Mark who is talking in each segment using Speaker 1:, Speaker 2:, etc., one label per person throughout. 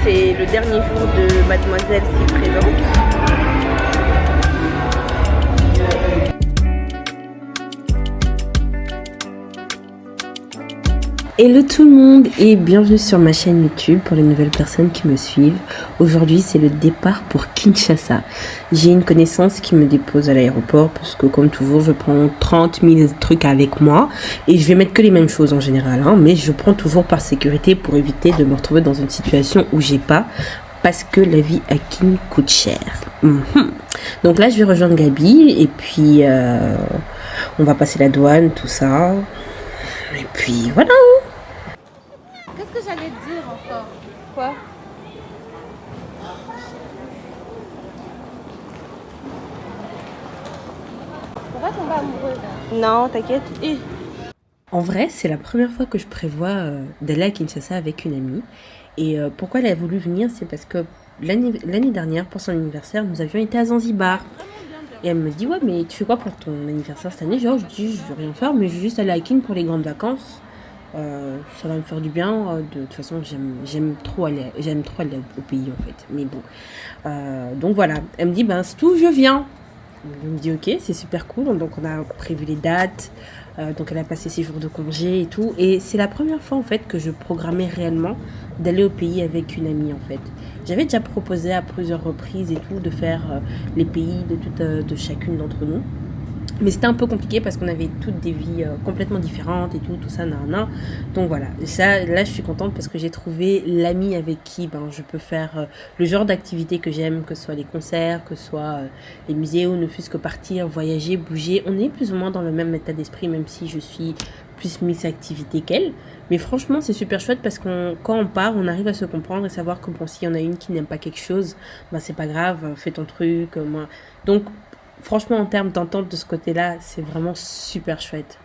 Speaker 1: c'est le dernier jour de Mademoiselle s'y présente. Hello tout le monde et bienvenue sur ma chaîne YouTube pour les nouvelles personnes qui me suivent. Aujourd'hui c'est le départ pour Kinshasa. J'ai une connaissance qui me dépose à l'aéroport parce que comme toujours je prends 30 000 trucs avec moi et je vais mettre que les mêmes choses en général, mais je prends toujours par sécurité pour éviter de me retrouver dans une situation où j'ai pas, parce que la vie à Kin coûte cher. Donc là je vais rejoindre Gabi et puis on va passer la douane, tout ça. Et puis voilà.
Speaker 2: Qu'est-ce que j'allais te dire encore?
Speaker 1: Quoi?
Speaker 2: Pourquoi tomber amoureuse là?
Speaker 1: Non, t'inquiète. En vrai, c'est la première fois que je prévois d'aller à Kinshasa avec une amie. Et pourquoi elle a voulu venir, c'est parce que l'année dernière, pour son anniversaire, nous avions été à Zanzibar. Et elle me dit, ouais, mais tu fais quoi pour ton anniversaire cette année? Genre, je dis, je veux rien faire, mais je vais juste aller à Kin pour les grandes vacances. Ça va me faire du bien. De toute façon, j'aime trop aller au pays, en fait. Mais bon. Donc voilà. Elle me dit, ben, c'est tout, je viens. Je me dis, ok, c'est super cool. Donc on a prévu les dates. Donc elle a passé ses jours de congé et tout. Et c'est la première fois, en fait, que je programmais réellement d'aller au pays avec une amie, en fait. J'avais déjà proposé à plusieurs reprises et tout de faire les pays de chacune d'entre nous. Mais c'était un peu compliqué parce qu'on avait toutes des vies complètement différentes et tout ça, nan. Donc voilà, ça, là je suis contente parce que j'ai trouvé l'ami avec qui je peux faire le genre d'activité que j'aime, que ce soit les concerts, que ce soit les musées ou ne fût-ce que partir, voyager, bouger. On est plus ou moins dans le même état d'esprit, même si je suis plus Miss Activité qu'elle. Mais franchement, c'est super chouette parce que quand on part, on arrive à se comprendre et savoir que bon, s'il y en a une qui n'aime pas quelque chose, c'est pas grave, fais ton truc, moi. Donc, franchement, en termes d'entente de ce côté-là, c'est vraiment super chouette.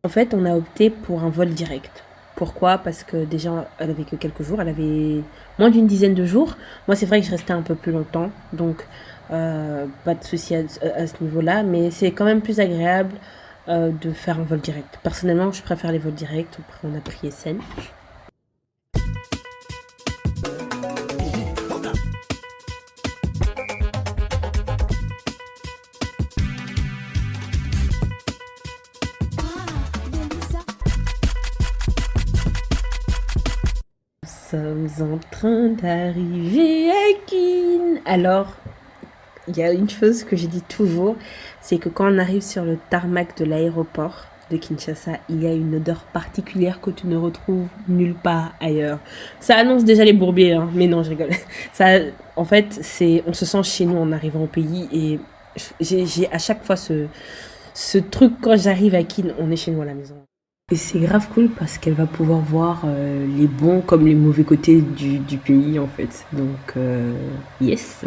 Speaker 1: En fait, on a opté pour un vol direct. Pourquoi? Parce que déjà, elle avait que quelques jours, elle avait moins d'une dizaine de jours. Moi, c'est vrai que je restais un peu plus longtemps, donc pas de souci à ce niveau-là, mais c'est quand même plus agréable de faire un vol direct. Personnellement, je préfère les vols directs. Après, on a pris SN. Nous sommes en train d'arriver à Kin. Alors, il y a une chose que je dis toujours, c'est que quand on arrive sur le tarmac de l'aéroport de Kinshasa, il y a une odeur particulière que tu ne retrouves nulle part ailleurs. Ça annonce déjà les bourbiers, mais non, je rigole. Ça, en fait, on se sent chez nous en arrivant au pays et j'ai à chaque fois ce truc quand j'arrive à Kin, on est chez nous à la maison. Et c'est grave cool parce qu'elle va pouvoir voir les bons comme les mauvais côtés du pays en fait. Donc, yes.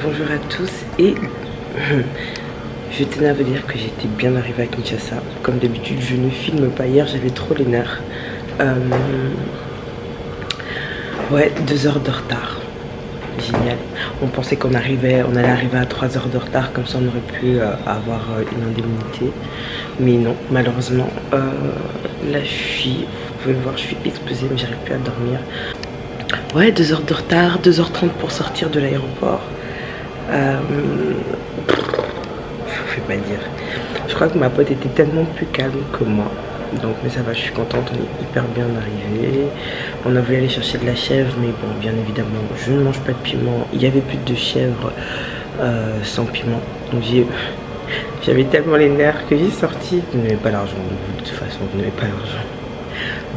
Speaker 1: Bonjour à tous et je tenais à vous dire que j'étais bien arrivée à Kinshasa. Comme d'habitude, je ne filme pas. Hier, j'avais trop les nerfs. Ouais, 2 heures de retard. Génial. On pensait qu'on allait arriver à 3 heures de retard, comme ça on aurait pu avoir une indemnité. Mais non, malheureusement, là vous pouvez le voir, je suis explosée, mais j'arrive plus à dormir. Ouais, 2 heures de retard, 2h30 pour sortir de l'aéroport. Je vais pas dire. Je crois que ma pote était tellement plus calme que moi. Donc, mais ça va, je suis contente, on est hyper bien arrivé. On a voulu aller chercher de la chèvre, mais bon, bien évidemment, je ne mange pas de piment. Il y avait plus de chèvre sans piment. Donc j'avais tellement les nerfs que j'ai sorti. Vous n'avez pas l'argent, de toute façon, vous n'avez pas l'argent.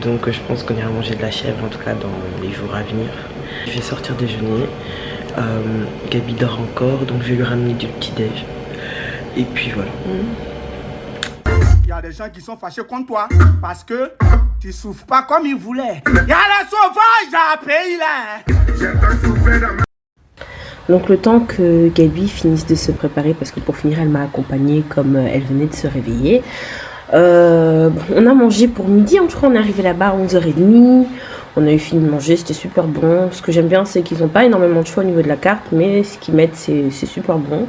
Speaker 1: Donc je pense qu'on ira manger de la chèvre, en tout cas dans les jours à venir. Je vais sortir déjeuner. Gabi dort encore, donc je vais lui ramener du petit-déj. Et puis voilà.
Speaker 3: Il y a des gens qui sont fâchés contre toi parce que tu souffres pas comme ils voulaient. Il y a les sauvages à pays là.
Speaker 1: Donc le temps que Gabi finisse de se préparer, parce que pour finir elle m'a accompagnée comme elle venait de se réveiller. On a mangé pour midi, je crois on est arrivé là-bas à 11h30. On a eu fini de manger, c'était super bon. Ce que j'aime bien c'est qu'ils n'ont pas énormément de choix au niveau de la carte, mais ce qu'ils mettent c'est super bon.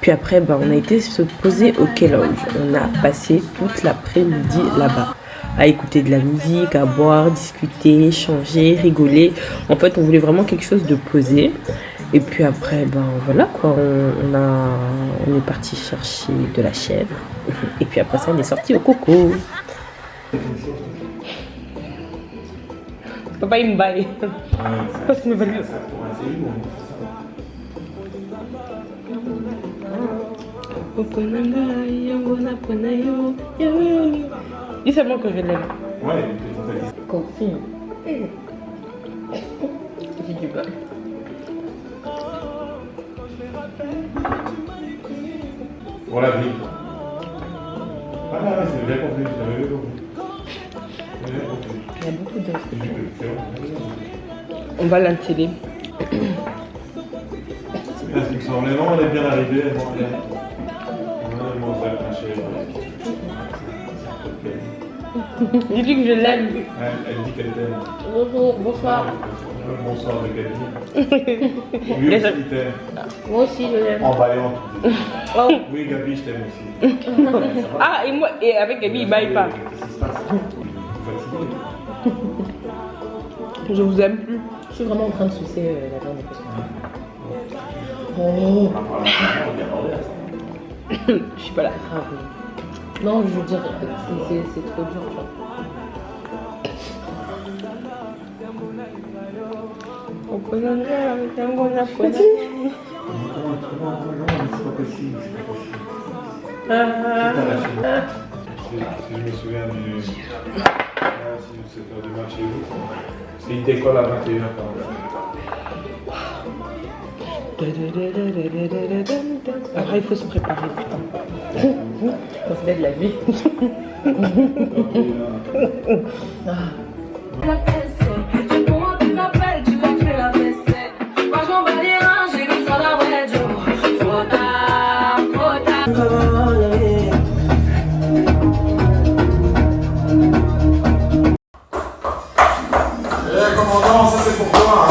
Speaker 1: Puis après on a été se poser au Quai Lounge. On a passé toute l'après-midi là-bas. à écouter de la musique, à boire, discuter, échanger, rigoler. En fait, on voulait vraiment quelque chose de posé. Et puis après, ben voilà quoi, on est parti chercher de la chèvre. Et puis après ça, on est sorti au coco. Papa, il me baille. Parce qu'il me valide. Dis seulement que je l'aime.
Speaker 4: Ouais,
Speaker 1: Confie. J'ai du bol.
Speaker 4: pour la vie. Ah, c'est bien compris, j'avais bien compris.
Speaker 1: Il y a beaucoup de...
Speaker 4: C'est bon.
Speaker 1: On va la télé.
Speaker 4: C'est bien, ce qui me semblait. Non, on est bien arrivé, elle m'en vient. Non, ils m'ont accroché.
Speaker 1: J'ai dit que je l'aime.
Speaker 4: Elle dit qu'elle t'aime.
Speaker 2: Bonjour, bonsoir.
Speaker 4: Bonsoir de Gabi. Lui aussi, il t'aime.
Speaker 2: Moi aussi, je l'aime.
Speaker 4: En baillant.
Speaker 1: Oh.
Speaker 4: Oui, Gabi, je t'aime aussi.
Speaker 1: Ah, et moi, et avec Gabi, il baille pas.
Speaker 4: Qu'est-ce qui se passe? Fatigué.
Speaker 1: Je vous aime plus.
Speaker 5: Je suis vraiment en train de sucer la viande.
Speaker 4: On
Speaker 5: Oh,
Speaker 4: va parler à ça.
Speaker 1: Je suis pas là.
Speaker 5: non, je veux dire, c'est trop dur, tu vois.
Speaker 1: On connaît avec un gros japonais.
Speaker 4: Comment, c'est pas possible, c'est pas possible. Si je me souviens du... Si c'est heure du match chez vous, c'est il décolle à 21h40.
Speaker 1: Après, il faut se préparer, putain.
Speaker 5: Ça se met de la vie.
Speaker 3: Commandant, ça c'est pour toi.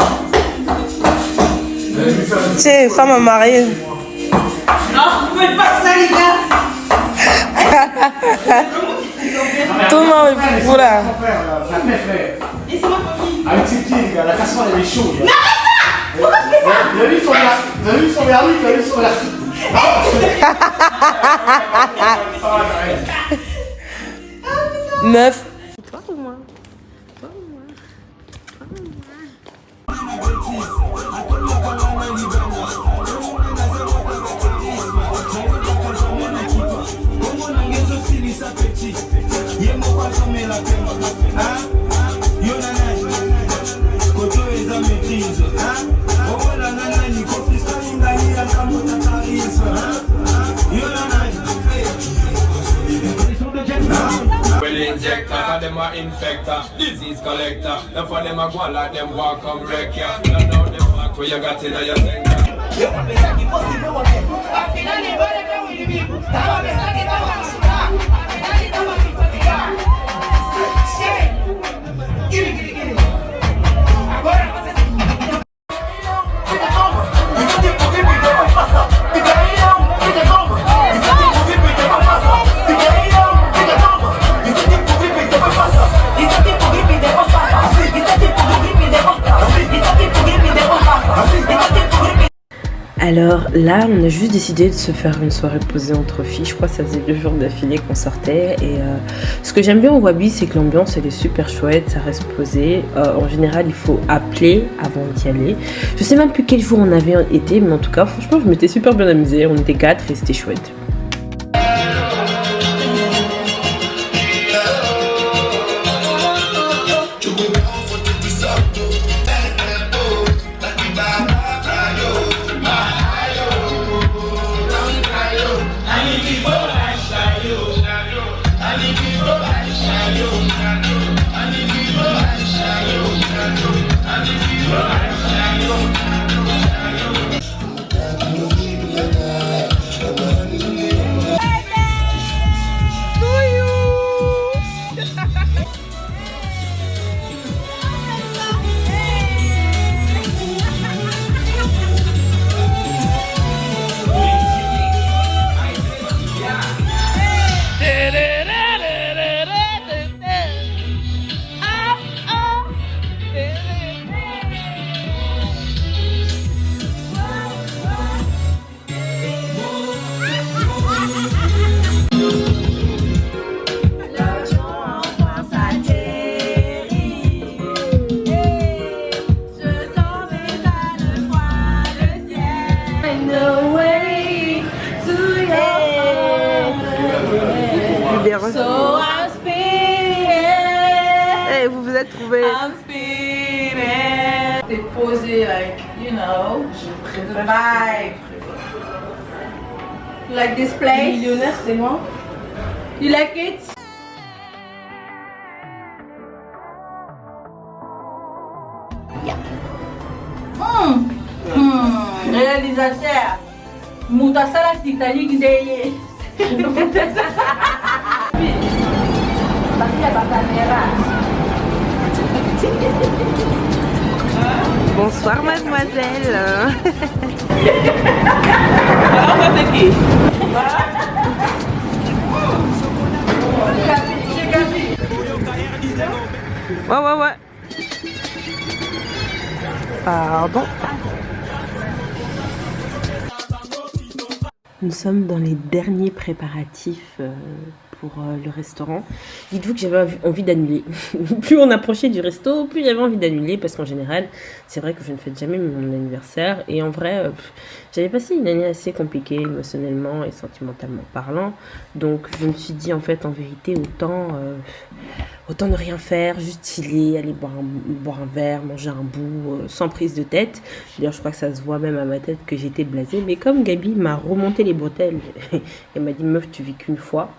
Speaker 6: Tiens, femme mariée.
Speaker 7: Non, vous faites pas ça, les gars.
Speaker 6: Tout le monde est fou là.
Speaker 7: Et c'est ma famille.
Speaker 3: Avec ses pieds, la casserole elle est chaude.
Speaker 7: Mais arrête ça. Pourquoi tu fais ça?
Speaker 3: Il a vu son vernis, il a vu son vernis.
Speaker 6: Meuf.
Speaker 8: Well, injector, them a infector, disease collector. Them for them a go like them walk come wreck ya. You know the fuck where you got in your center.
Speaker 1: Alors là, on a juste décidé de se faire une soirée posée entre filles. Je crois que ça faisait 2 jours d'affilée qu'on sortait. Et ce que j'aime bien au Wabi, c'est que l'ambiance elle est super chouette, ça reste posé. En général, il faut appeler avant d'y aller. Je sais même plus quel jour on avait été, mais en tout cas, franchement, je m'étais super bien amusée. On était 4 et c'était chouette.
Speaker 7: way to your heart. So I'm speeding.
Speaker 6: Hey, vous vous êtes trouvés.
Speaker 7: I'm speeding. T'es posé, like, you know, the vibe. You like this place? Millionnaire, c'est moi. You like it? Yeah. Réalisateur. Moutasala Titanic Day.
Speaker 6: Bonsoir mademoiselle. Ouais. Pardon.
Speaker 1: Nous sommes dans les derniers préparatifs pour le restaurant. Dites-vous que j'avais envie d'annuler. Plus on approchait du resto, plus j'avais envie d'annuler parce qu'en général, c'est vrai que je ne fête jamais mon anniversaire et en vrai, j'avais passé une année assez compliquée émotionnellement et sentimentalement parlant. Donc je me suis dit en fait, en vérité, autant ne rien faire, juste chiller, aller boire un verre, manger un bout, sans prise de tête. D'ailleurs, je crois que ça se voit même à ma tête que j'étais blasée. Mais comme Gabi m'a remonté les bretelles, elle m'a dit « Meuf, tu vis qu'une fois ».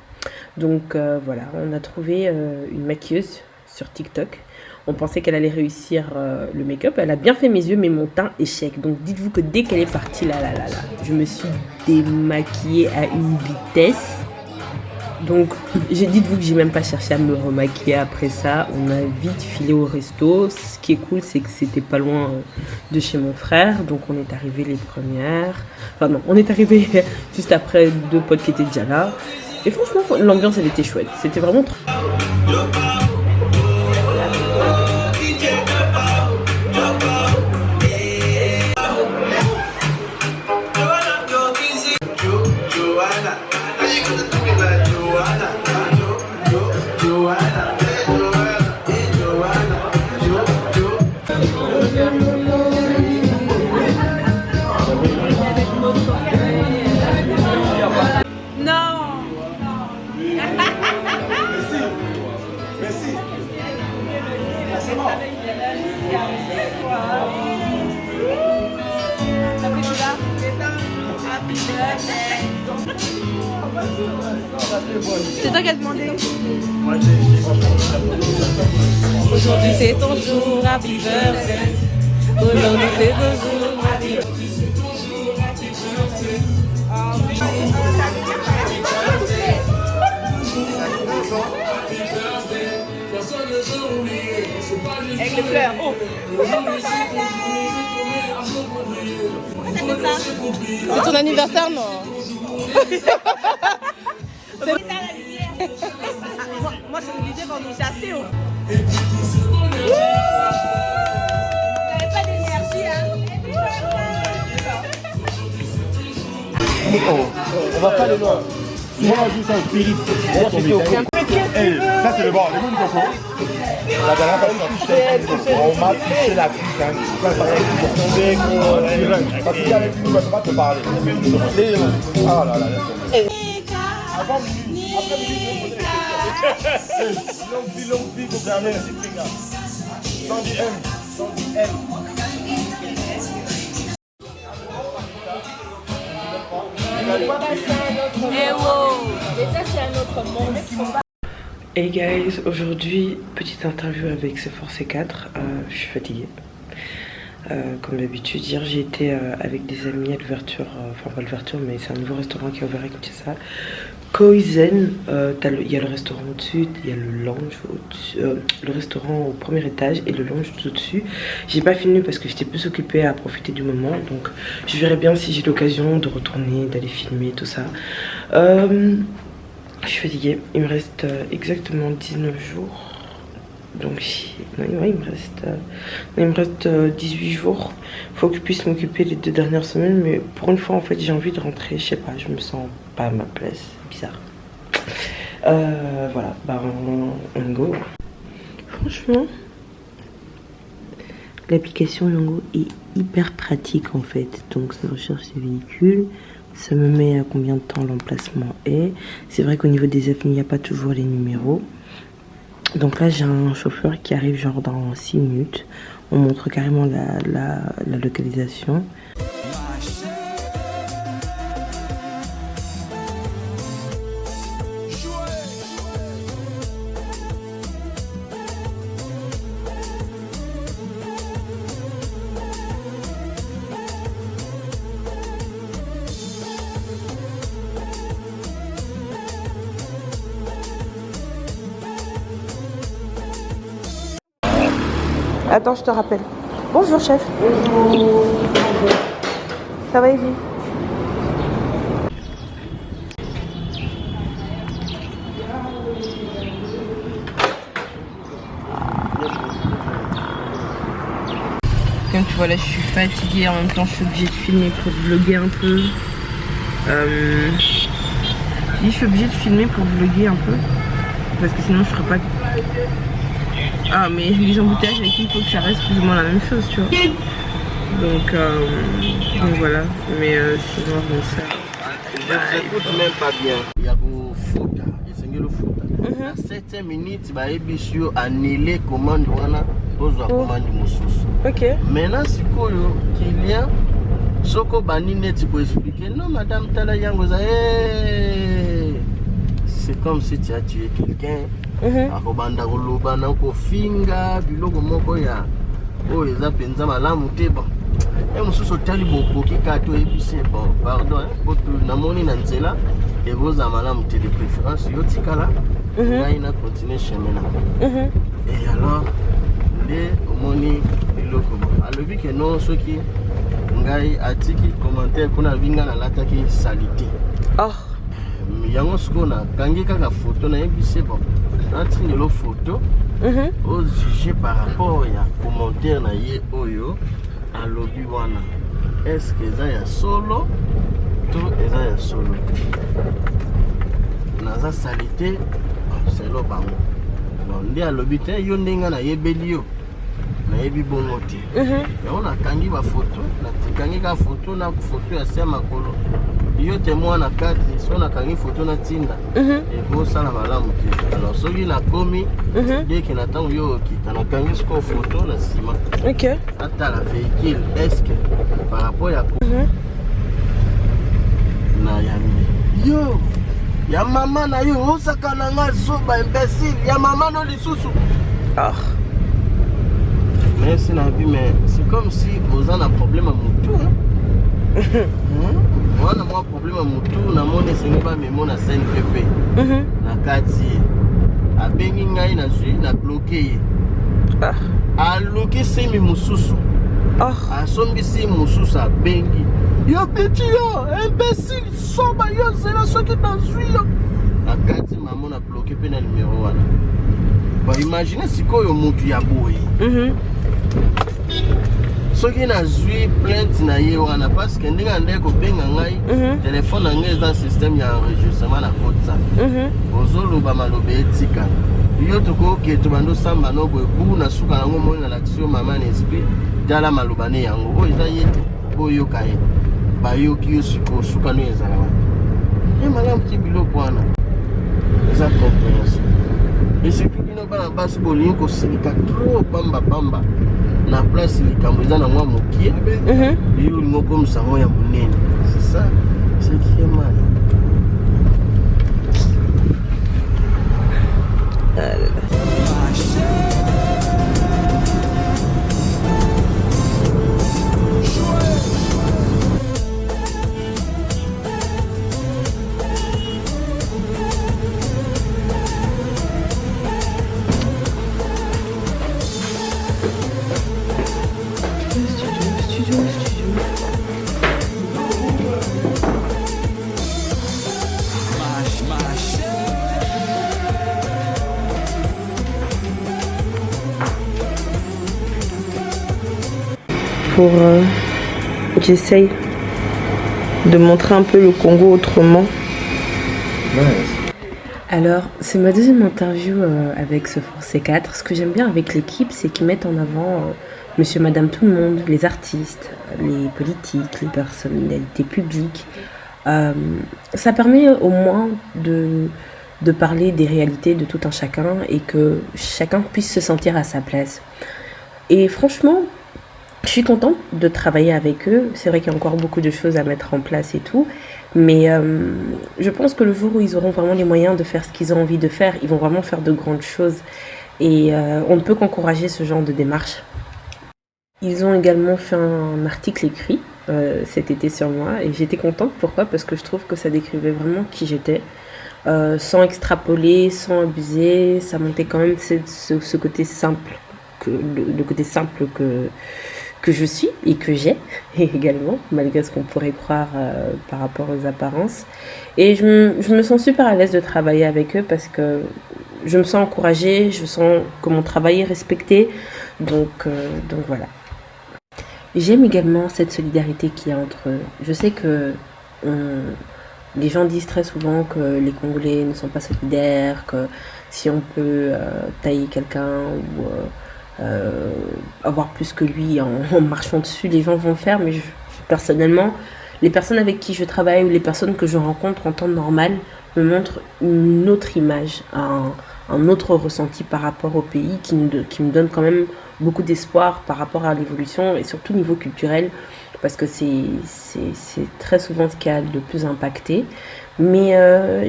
Speaker 1: Donc voilà, on a trouvé une maquilleuse sur TikTok. On pensait qu'elle allait réussir le make-up. Elle a bien fait mes yeux, mais mon teint échec. Donc dites-vous que dès qu'elle est partie, là, je me suis démaquillée à une vitesse. Donc, dites-vous que j'ai même pas cherché à me remaquiller après ça. On a vite filé au resto. Ce qui est cool, c'est que c'était pas loin de chez mon frère. Donc, on est arrivé les premières. Enfin, non, on est arrivé juste après 2 potes qui étaient déjà là. Et franchement, l'ambiance, elle était chouette. C'était vraiment trop...
Speaker 6: C'est toi qui as demandé. Aujourd'hui c'est ton jour, happy birthday. Aujourd'hui c'est ton jour, happy birthday. Avec les fleurs, oh. C'est ton anniversaire, non? Moi, c'est l'idée qu'on nous chasse. T'avais pas d'énergie, hein?
Speaker 4: On va pas aller loin. Moi, je joue ça au spirit. Ça, c'est le bord. Le monde coco. La dernière fois, on m'a touché la cuisse. Parce que avec lui, on ne va pas te parler. Ah là là, avant minuit, après minuit, je vais poser les longue vie, vous fermez. Sandy M.
Speaker 1: Hey guys, aujourd'hui, petite interview avec Sephora C4. Je suis fatiguée. Comme d'habitude, hier j'ai été avec des amis à l'ouverture, enfin pas l'ouverture, mais c'est un nouveau restaurant qui a ouvert à Kinshasa. Koizen, il y a le restaurant au-dessus, il y a le lounge au-dessus, le restaurant au premier étage et le lounge tout au-dessus. J'ai pas filmé parce que j'étais plus occupée à profiter du moment, donc je verrai bien si j'ai l'occasion de retourner, d'aller filmer tout ça. Je suis fatiguée, il me reste exactement 19 jours. Donc ouais, il me reste 18 jours. Faut que je puisse m'occuper les 2 dernières semaines, mais pour une fois en fait j'ai envie de rentrer, je sais pas, je me sens pas à ma place, c'est bizarre. Voilà, bah on go. Franchement, L'application Yango est hyper pratique en fait. Donc ça recherche les véhicules, ça me met à combien de temps l'emplacement est. C'est vrai qu'au niveau des avenues, il n'y a pas toujours les numéros. Donc là j'ai un chauffeur qui arrive genre dans 6 minutes. On montre carrément la localisation. Attends, je te rappelle. Bonjour, chef. Bonjour. Ça va et vous? Comme tu vois là, je suis fatiguée. En même temps, je suis obligée de filmer pour vlogger un peu. Je suis obligée de filmer pour vlogger un peu. Parce que sinon, je ferais pas... Ah, mais les embouteillages avec lui, il faut que ça reste plus ou moins la même chose, tu vois. Donc voilà. Mais sinon, bon, ça.
Speaker 9: Je n'écoute même pas bien. Il y a beau foot, il y a le foot. À 7 minutes, il y a annulé commande pour la commande de
Speaker 1: Ok.
Speaker 9: maintenant, si il y a Soko Banine, tu peux expliquer. Non, madame Tala Yangoza, c'est comme si tu as tué quelqu'un. Akobanda koloba na kofinga biloko moko ya oyo eza penza malamu te bon mususu tali bokoki kato ebise bon pardon botu namoni na nzela egoza malamu te de préférence yo tikala ngai na continuer chemin na et alors nde omoni biloko bon alobi ke non soki ngai atiki commentaire kuna vinga na lataki salite yango siko na kangi kaka photo na ebise bon de la photo au juger par rapport à commentaire na ye oyo à lobby wana est-ce que ça ya solo to eza ya solo naza salité c'est lo bango non ndi a lobby te yo ndenga na yebeli yo na yebi bongo te on a kangi ba photo na kangi ka photo na photo ya sema kolo yo témoin na kati so na kangi photo na tinda et bon ça na malamu te alors soki na komi dès que na tango yo kita na kangi sko photo na sima
Speaker 1: ok
Speaker 9: ata la véhicule est-ce que par rapport ya na yami yo ya mama na yo osaka na nga zoba imbécile ya mama no lisusu mais c'est la vie mais c'est comme si vous avez un problème à mon tour moi na problème à mon tour na mone ce n'est pas même na CNPP na kati abengi ngai na zui na bloqué a bloqué semi mususu asombi si mususu abengi yo petit yo imbécile soba yo zela soki na zui yo na kati maman na bloqué pe na numéro wana ba imaginez sikoyo mutu ya boye soki na zui plainte na ye wana parce que ndenge ande ko benga ngai téléphone na ngai dans système ya enregistrement na kotsa ozoloba malobe etika yo toko ke to bando samba no boye bu na suka nango mo na l'action maman esprit dala maloba ne yango o eza ye boyo kaye ba yo ki yo suka no ezala e malam ti biloko wana eza compréhension et surtout bino bana basi bolingo kosilika trop bamba na place likambo eza na mwa mokie yo lingo comme ça ya monene c'est ça c'est qui est mal
Speaker 1: j'essaye de montrer un peu le Congo autrement. Alors, c'est ma deuxième interview avec ce Force 4. Ce que j'aime bien avec l'équipe, c'est qu'ils mettent en avant monsieur, madame, tout le monde, les artistes, les politiques, les personnalités publiques. Ça permet au moins de parler des réalités de tout un chacun et que chacun puisse se sentir à sa place. Et franchement, je suis contente de travailler avec eux. C'est vrai qu'il y a encore beaucoup de choses à mettre en place et tout. Mais je pense que le jour où ils auront vraiment les moyens de faire ce qu'ils ont envie de faire, ils vont vraiment faire de grandes choses. Et on ne peut qu'encourager ce genre de démarche. Ils ont également fait un article écrit cet été sur moi. Et j'étais contente. Pourquoi ? Parce que je trouve que ça décrivait vraiment qui j'étais. Sans extrapoler, sans abuser. Ça montait quand même ce côté simple. Le côté simple que je suis et que j'ai également, malgré ce qu'on pourrait croire par rapport aux apparences. Et je me sens super à l'aise de travailler avec eux parce que je me sens encouragée, je sens que mon travail est respecté. Donc voilà. J'aime également cette solidarité qu'il y a entre eux. Je sais que les gens disent très souvent que les Congolais ne sont pas solidaires, que si on peut tailler quelqu'un ou avoir plus que lui en marchant dessus, les gens vont le faire. Mais personnellement, les personnes avec qui je travaille ou les personnes que je rencontre en temps normal me montrent une autre image, un autre ressenti par rapport au pays qui me donne quand même beaucoup d'espoir par rapport à l'évolution et surtout au niveau culturel, parce que c'est très souvent ce qui a le plus impacté. Mais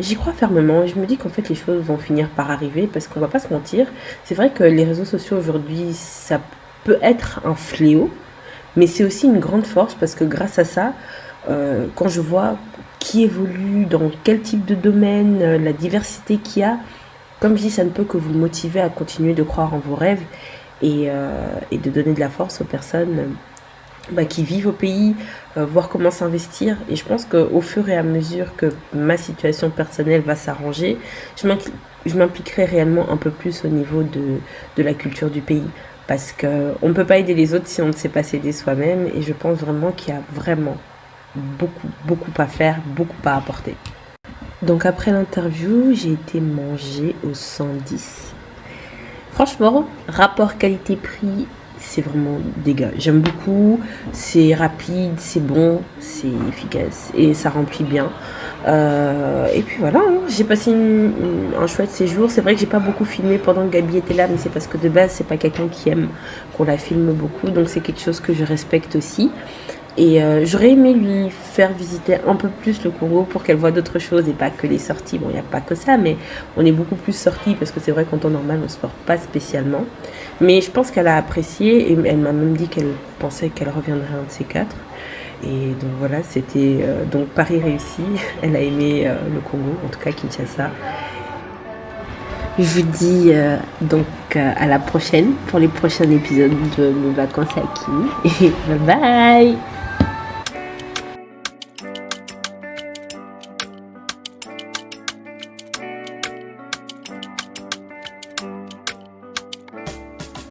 Speaker 1: j'y crois fermement et je me dis qu'en fait les choses vont finir par arriver, parce qu'on va pas se mentir, c'est vrai que les réseaux sociaux aujourd'hui, ça peut être un fléau, mais c'est aussi une grande force, parce que grâce à ça, quand je vois qui évolue, dans quel type de domaine, la diversité qu'il y a, comme je dis, ça ne peut que vous motiver à continuer de croire en vos rêves et de donner de la force aux personnes qui vivent au pays, voir comment s'investir. Et je pense qu'au fur et à mesure que ma situation personnelle va s'arranger, je m'impliquerai réellement un peu plus au niveau de la culture du pays. Parce qu'on ne peut pas aider les autres si on ne sait pas s'aider soi-même. Et je pense vraiment qu'il y a vraiment beaucoup à faire, beaucoup à apporter. Donc après l'interview, j'ai été manger au 110. Franchement, rapport qualité-prix, c'est vraiment dégâts. J'aime beaucoup, c'est rapide, c'est bon, c'est efficace et ça remplit bien. Et puis voilà, j'ai passé un chouette séjour. C'est vrai que j'ai pas beaucoup filmé pendant que Gabi était là, mais c'est parce que de base, c'est pas quelqu'un qui aime qu'on la filme beaucoup, donc c'est quelque chose que je respecte aussi. Et j'aurais aimé lui faire visiter un peu plus le Congo pour qu'elle voit d'autres choses et pas que les sorties. Bon, il n'y a pas que ça, mais on est beaucoup plus sortis parce que c'est vrai qu'en temps normal, on ne se porte pas spécialement. Mais je pense qu'elle a apprécié et elle m'a même dit qu'elle pensait qu'elle reviendrait un de ces quatre. Et donc voilà, c'était donc Paris réussi. Elle a aimé le Congo, en tout cas Kinshasa. Je vous dis donc à la prochaine pour les prochains épisodes de mes vacances à Kin. Et bye bye!